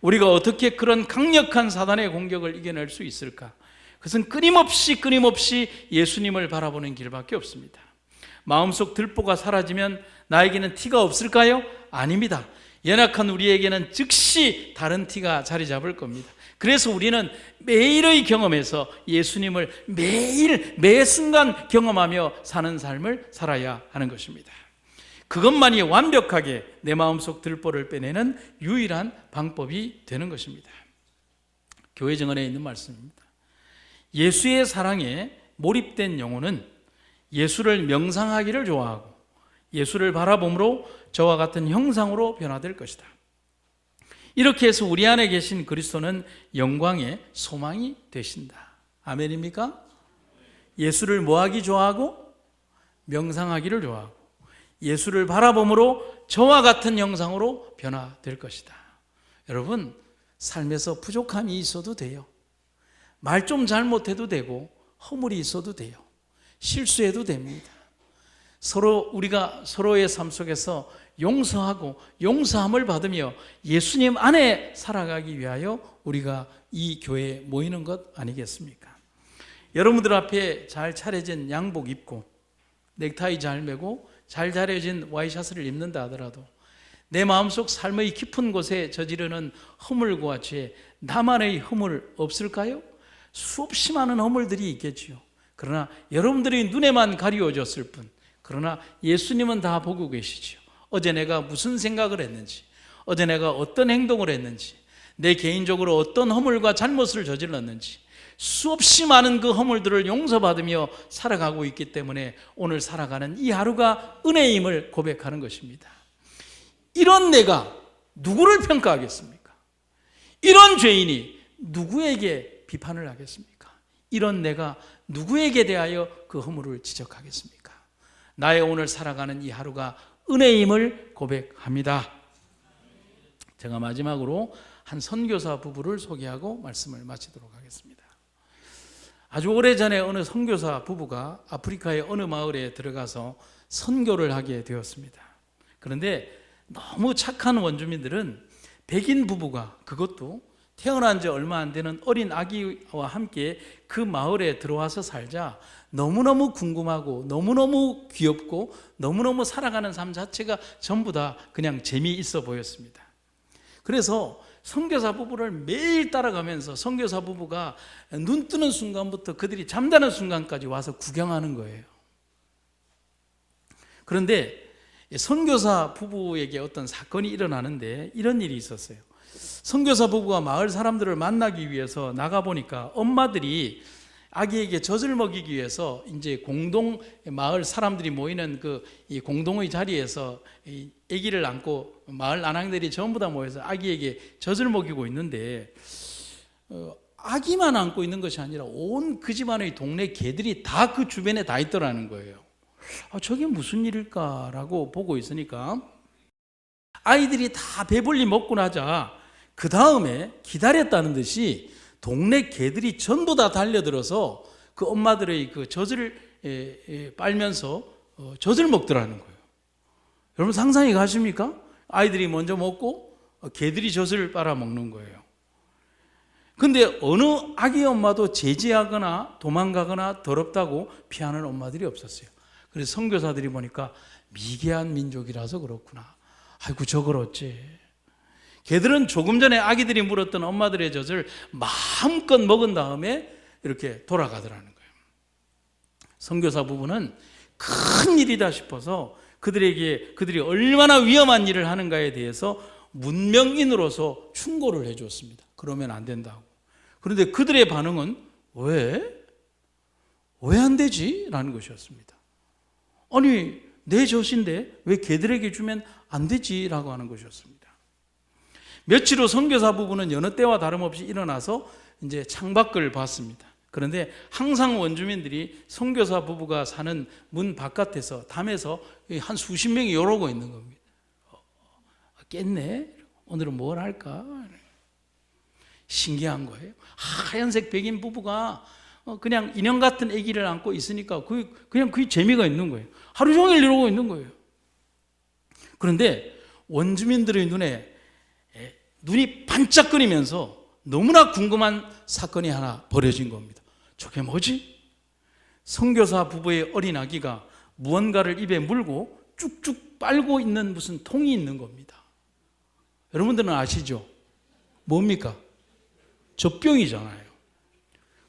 A: 우리가 어떻게 그런 강력한 사단의 공격을 이겨낼 수 있을까? 그것은 끊임없이 예수님을 바라보는 길밖에 없습니다. 마음속 들보가 사라지면 나에게는 티가 없을까요? 아닙니다. 연약한 우리에게는 즉시 다른 티가 자리 잡을 겁니다. 그래서 우리는 매일의 경험에서 예수님을 매 순간 경험하며 사는 삶을 살아야 하는 것입니다. 그것만이 완벽하게 내 마음속 들보를 빼내는 유일한 방법이 되는 것입니다. 교회 정언에 있는 말씀입니다. 예수의 사랑에 몰입된 영혼은 예수를 명상하기를 좋아하고 예수를 바라봄으로 저와 같은 형상으로 변화될 것이다. 이렇게 해서 우리 안에 계신 그리스도는 영광의 소망이 되신다. 아멘입니까? 예수를 뭐하기 좋아하고? 명상하기를 좋아하고 예수를 바라봄으로 저와 같은 형상으로 변화될 것이다. 여러분, 삶에서 부족함이 있어도 돼요. 말 좀 잘못해도 되고 허물이 있어도 돼요. 실수해도 됩니다. 우리가 서로의 삶 속에서 용서하고 용서함을 받으며 예수님 안에 살아가기 위하여 우리가 이 교회에 모이는 것 아니겠습니까? 여러분들 앞에 잘 차려진 양복 입고 넥타이 잘 매고 잘 차려진 와이셔츠를 입는다 하더라도 내 마음속 삶의 깊은 곳에 저지르는 허물과 죄, 나만의 허물 없을까요? 수없이 많은 허물들이 있겠지요. 그러나 여러분들이 눈에만 가리워졌을 뿐, 그러나 예수님은 다 보고 계시지요. 어제 내가 무슨 생각을 했는지, 어제 내가 어떤 행동을 했는지, 내 개인적으로 어떤 허물과 잘못을 저질렀는지 수없이 많은 그 허물들을 용서받으며 살아가고 있기 때문에 오늘 살아가는 이 하루가 은혜임을 고백하는 것입니다. 이런 내가 누구를 평가하겠습니까? 이런 죄인이 누구에게 비판을 하겠습니까? 이런 내가 누구에게 대하여 그 허물을 지적하겠습니까? 나의 오늘 살아가는 이 하루가 은혜임을 고백합니다. 제가 마지막으로 한 선교사 부부를 소개하고 말씀을 마치도록 하겠습니다. 아주 오래전에 어느 선교사 부부가 아프리카의 어느 마을에 들어가서 선교를 하게 되었습니다. 그런데 너무 착한 원주민들은 백인 부부가, 그것도 태어난 지 얼마 안 되는 어린 아기와 함께 그 마을에 들어와서 살자 너무너무 궁금하고 너무너무 귀엽고 너무너무 살아가는 삶 자체가 전부 다 그냥 재미있어 보였습니다. 그래서 선교사 부부를 매일 따라가면서 선교사 부부가 눈 뜨는 순간부터 그들이 잠자는 순간까지 와서 구경하는 거예요. 그런데 선교사 부부에게 어떤 사건이 일어나는데 이런 일이 있었어요. 선교사 부부가 마을 사람들을 만나기 위해서 나가보니까 엄마들이 아기에게 젖을 먹이기 위해서 이제 공동 마을 사람들이 모이는 이 공동의 자리에서 이 아기를 안고 마을 아낙들이 전부 다 모여서 아기에게 젖을 먹이고 있는데 아기만 안고 있는 것이 아니라 온 그 집안의 동네 개들이 다 그 주변에 다 있더라는 거예요. 저게 무슨 일일까라고 보고 있으니까 아이들이 다 배불리 먹고 나자 그 다음에 기다렸다는 듯이 동네 개들이 전부 다 달려들어서 그 엄마들의 그 젖을 빨면서 젖을 먹더라는 거예요. 여러분 상상이 가십니까? 아이들이 먼저 먹고 개들이 젖을 빨아먹는 거예요. 근데 어느 아기 엄마도 제지하거나 도망가거나 더럽다고 피하는 엄마들이 없었어요. 그래서 선교사들이 보니까 미개한 민족이라서 그렇구나. 아이고 저걸 어째. 개들은 조금 전에 아기들이 물었던 엄마들의 젖을 마음껏 먹은 다음에 이렇게 돌아가더라는 거예요. 선교사 부부는 큰 일이다 싶어서 그들이 얼마나 위험한 일을 하는가에 대해서 문명인으로서 충고를 해줬습니다. 그러면 안 된다고. 그런데 그들의 반응은 왜 안 되지? 라는 것이었습니다. 아니 내 젖인데 왜 개들에게 주면 안 되지? 라고 하는 것이었습니다. 며칠 후 선교사 부부는 여느 때와 다름없이 일어나서 이제 창밖을 봤습니다. 그런데 항상 원주민들이 선교사 부부가 사는 문 바깥에서 담에서 한 수십 명이 이러고 있는 겁니다. 깼네? 오늘은 뭘 할까? 신기한 거예요. 하얀색 백인 부부가 그냥 인형 같은 아기를 안고 있으니까 그냥 그게 재미가 있는 거예요. 하루 종일 이러고 있는 거예요. 그런데 원주민들의 눈이 반짝거리면서 너무나 궁금한 사건이 하나 벌어진 겁니다. 저게 뭐지? 선교사 부부의 어린 아기가 무언가를 입에 물고 쭉쭉 빨고 있는 무슨 통이 있는 겁니다. 여러분들은 아시죠? 뭡니까? 젖병이잖아요.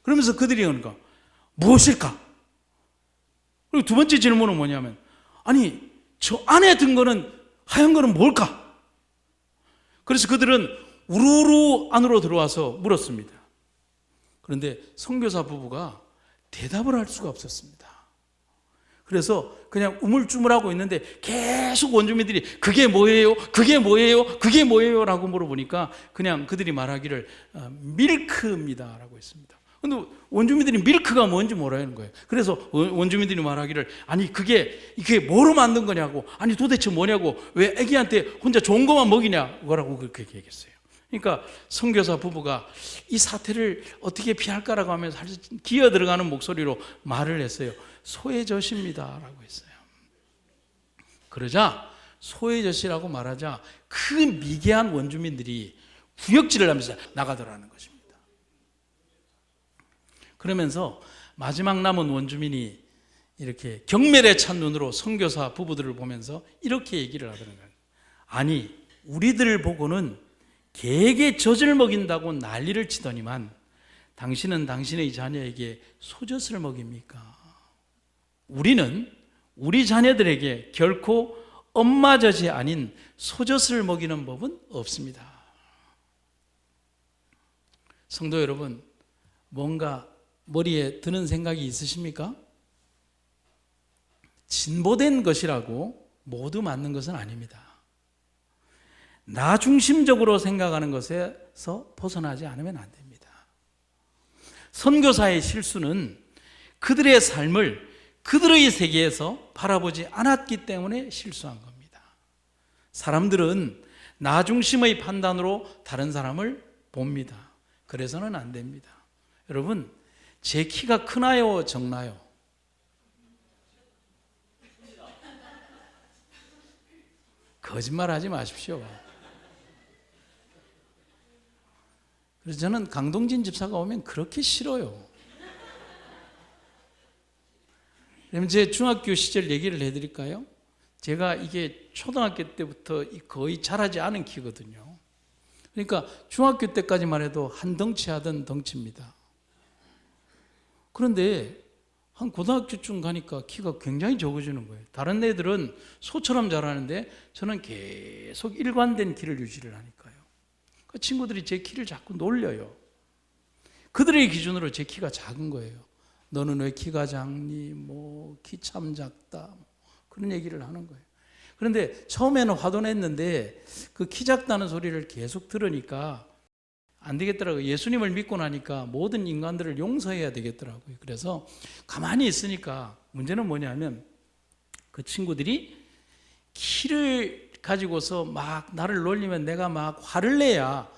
A: 그러면서 그들이 그러니까 무엇일까? 그리고 두 번째 질문은 뭐냐면 아니 저 안에 든 거는 하얀 거는 뭘까? 그래서 그들은 우르르 안으로 들어와서 물었습니다. 그런데 선교사 부부가 대답을 할 수가 없었습니다. 그래서 그냥 우물쭈물하고 있는데 계속 원주민들이 그게 뭐예요? 그게 뭐예요? 그게 뭐예요? 라고 물어보니까 그냥 그들이 말하기를 밀크입니다 라고 했습니다. 근데 원주민들이 밀크가 뭔지 모르는 거예요. 그래서 원주민들이 말하기를, 아니 그게 뭐로 만든 거냐고, 아니 도대체 뭐냐고, 왜 애기한테 혼자 좋은 것만 먹이냐, 뭐라고 그렇게 얘기했어요. 그러니까 선교사 부부가 이 사태를 어떻게 피할까라고 하면서 기어 들어가는 목소리로 말을 했어요. 소외젖입니다 라고 했어요. 그러자 소외젖이라고 말하자 그 미개한 원주민들이 구역질을 하면서 나가더라는 것입니다. 그러면서 마지막 남은 원주민이 이렇게 경멸에 찬 눈으로 선교사 부부들을 보면서 이렇게 얘기를 하더라는 거예요. 아니 우리들을 보고는 개에게 젖을 먹인다고 난리를 치더니만 당신은 당신의 자녀에게 소젖을 먹입니까? 우리는 우리 자녀들에게 결코 엄마 젖이 아닌 소젖을 먹이는 법은 없습니다. 성도 여러분, 뭔가 머리에 드는 생각이 있으십니까? 진보된 것이라고 모두 맞는 것은 아닙니다. 나 중심적으로 생각하는 것에서 벗어나지 않으면 안 됩니다. 선교사의 실수는 그들의 삶을 그들의 세계에서 바라보지 않았기 때문에 실수한 겁니다. 사람들은 나 중심의 판단으로 다른 사람을 봅니다. 그래서는 안 됩니다. 여러분, 제 키가 크나요, 적나요? 거짓말하지 마십시오. 그래서 저는 강동진 집사가 오면 그렇게 싫어요. 그럼 제 중학교 시절 얘기를 해드릴까요? 제가 이게 초등학교 때부터 거의 자라지 않은 키거든요. 그러니까 중학교 때까지만 해도 한 덩치 하던 덩치입니다. 그런데 한 고등학교쯤 가니까 키가 굉장히 적어지는 거예요. 다른 애들은 소처럼 자라는데 저는 계속 일관된 키를 유지를 하니까요. 그 친구들이 제 키를 자꾸 놀려요. 그들의 기준으로 제 키가 작은 거예요. 너는 왜 키가 작니? 키 참 작다. 그런 얘기를 하는 거예요. 그런데 처음에는 화도 냈는데 그 키 작다는 소리를 계속 들으니까 안 되겠더라고요. 예수님을 믿고 나니까 모든 인간들을 용서해야 되겠더라고요. 그래서 가만히 있으니까 문제는 뭐냐면 그 친구들이 키를 가지고서 막 나를 놀리면 내가 막 화를 내야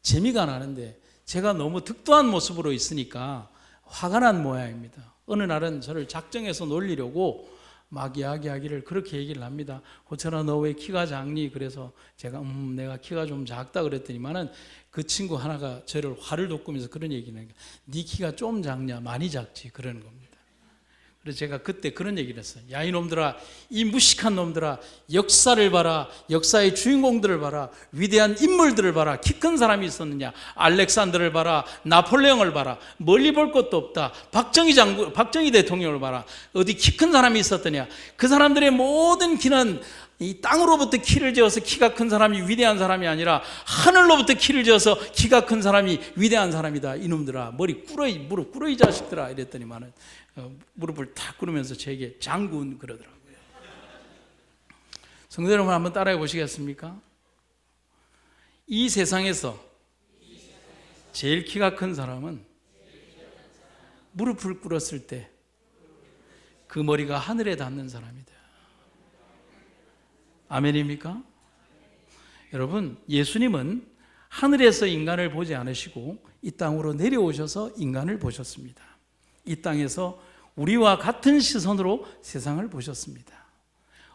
A: 재미가 나는데 제가 너무 득도한 모습으로 있으니까 화가 난 모양입니다. 어느 날은 저를 작정해서 놀리려고 막 이야기하기를 그렇게 얘기를 합니다. 호철아 너 왜 키가 작니? 그래서 제가 내가 키가 좀 작다 그랬더니만은 그 친구 하나가 저를 화를 돋구면서 그런 얘기를 하니까 네 키가 좀 작냐? 많이 작지 그러는 겁니다. 그래서 제가 그때 그런 얘기를 했어요. 야 이놈들아, 이 무식한 놈들아, 역사를 봐라, 역사의 주인공들을 봐라, 위대한 인물들을 봐라. 키 큰 사람이 있었느냐? 알렉산더를 봐라, 나폴레옹을 봐라. 멀리 볼 것도 없다. 박정희 대통령을 봐라. 어디 키 큰 사람이 있었더냐? 그 사람들의 모든 키는 이 땅으로부터 키를 지어서 키가 큰 사람이 위대한 사람이 아니라 하늘로부터 키를 지어서 키가 큰 사람이 위대한 사람이다. 이놈들아, 무릎 꿇어 이 자식들아. 이랬더니만은 무릎을 탁 꿇으면서 제게 장군 그러더라고요. 성도 여러분 한번 따라해 보시겠습니까? 이 세상에서 제일 키가 큰 사람은 무릎을 꿇었을 때 그 머리가 하늘에 닿는 사람이다. 아멘입니까? 여러분, 예수님은 하늘에서 인간을 보지 않으시고 이 땅으로 내려오셔서 인간을 보셨습니다. 이 땅에서 우리와 같은 시선으로 세상을 보셨습니다.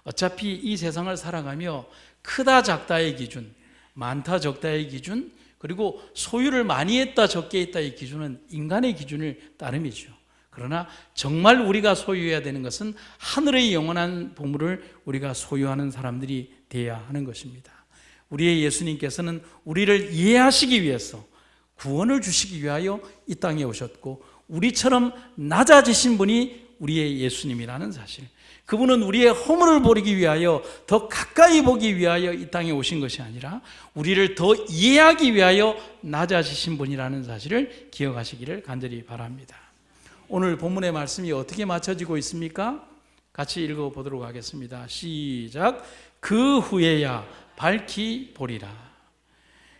A: 어차피 이 세상을 살아가며 크다 작다의 기준, 많다 적다의 기준, 그리고 소유를 많이 했다 적게 했다의 기준은 인간의 기준을 따름이죠. 그러나 정말 우리가 소유해야 되는 것은 하늘의 영원한 보물을 우리가 소유하는 사람들이 되어야 하는 것입니다. 우리의 예수님께서는 우리를 이해하시기 위해서 구원을 주시기 위하여 이 땅에 오셨고 우리처럼 낮아지신 분이 우리의 예수님이라는 사실, 그분은 우리의 허물을 버리기 위하여 더 가까이 보기 위하여 이 땅에 오신 것이 아니라 우리를 더 이해하기 위하여 낮아지신 분이라는 사실을 기억하시기를 간절히 바랍니다. 오늘 본문의 말씀이 어떻게 맞춰지고 있습니까? 같이 읽어보도록 하겠습니다. 시작. 그 후에야 밝히 보리라.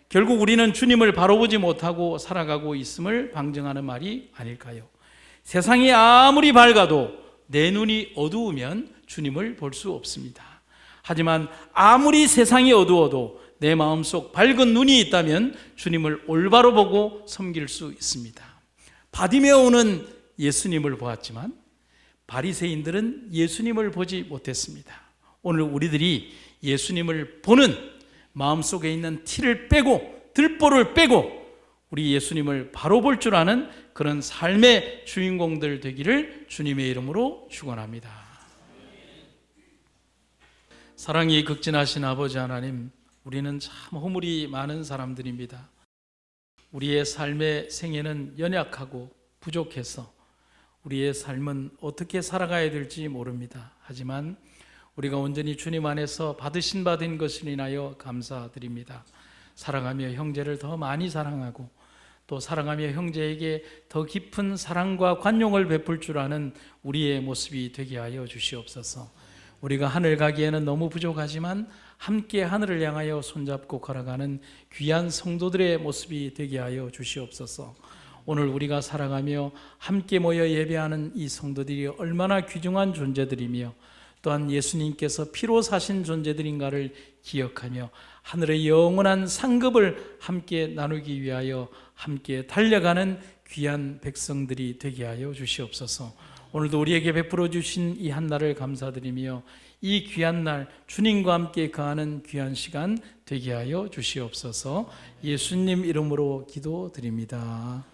A: 결국 우리는 주님을 바로 보지 못하고 살아가고 있음을 방증하는 말이 아닐까요? 세상이 아무리 밝아도 내 눈이 어두우면 주님을 볼 수 없습니다. 하지만 아무리 세상이 어두워도 내 마음속 밝은 눈이 있다면 주님을 올바로 보고 섬길 수 있습니다. 바디메오는 예수님을 보았지만 바리새인들은 예수님을 보지 못했습니다. 오늘 우리들이 예수님을 보는 마음속에 있는 티를 빼고 들보를 빼고 우리 예수님을 바로 볼 줄 아는 그런 삶의 주인공들 되기를 주님의 이름으로 축원합니다. 사랑이 극진하신 아버지 하나님, 우리는 참 허물이 많은 사람들입니다. 우리의 삶의 생애는 연약하고 부족해서 우리의 삶은 어떻게 살아가야 될지 모릅니다. 하지만 우리가 온전히 주님 안에서 받으신 바 된 것을 인하여 감사드립니다. 사랑하며 형제를 더 많이 사랑하고 또 사랑하며 형제에게 더 깊은 사랑과 관용을 베풀 줄 아는 우리의 모습이 되게 하여 주시옵소서. 우리가 하늘 가기에는 너무 부족하지만 함께 하늘을 향하여 손잡고 걸어가는 귀한 성도들의 모습이 되게 하여 주시옵소서. 오늘 우리가 살아가며 함께 모여 예배하는 이 성도들이 얼마나 귀중한 존재들이며 또한 예수님께서 피로 사신 존재들인가를 기억하며 하늘의 영원한 상급을 함께 나누기 위하여 함께 달려가는 귀한 백성들이 되게 하여 주시옵소서. 오늘도 우리에게 베풀어 주신 이 한날을 감사드리며 이 귀한 날 주님과 함께 거하는 귀한 시간 되게 하여 주시옵소서. 예수님 이름으로 기도드립니다.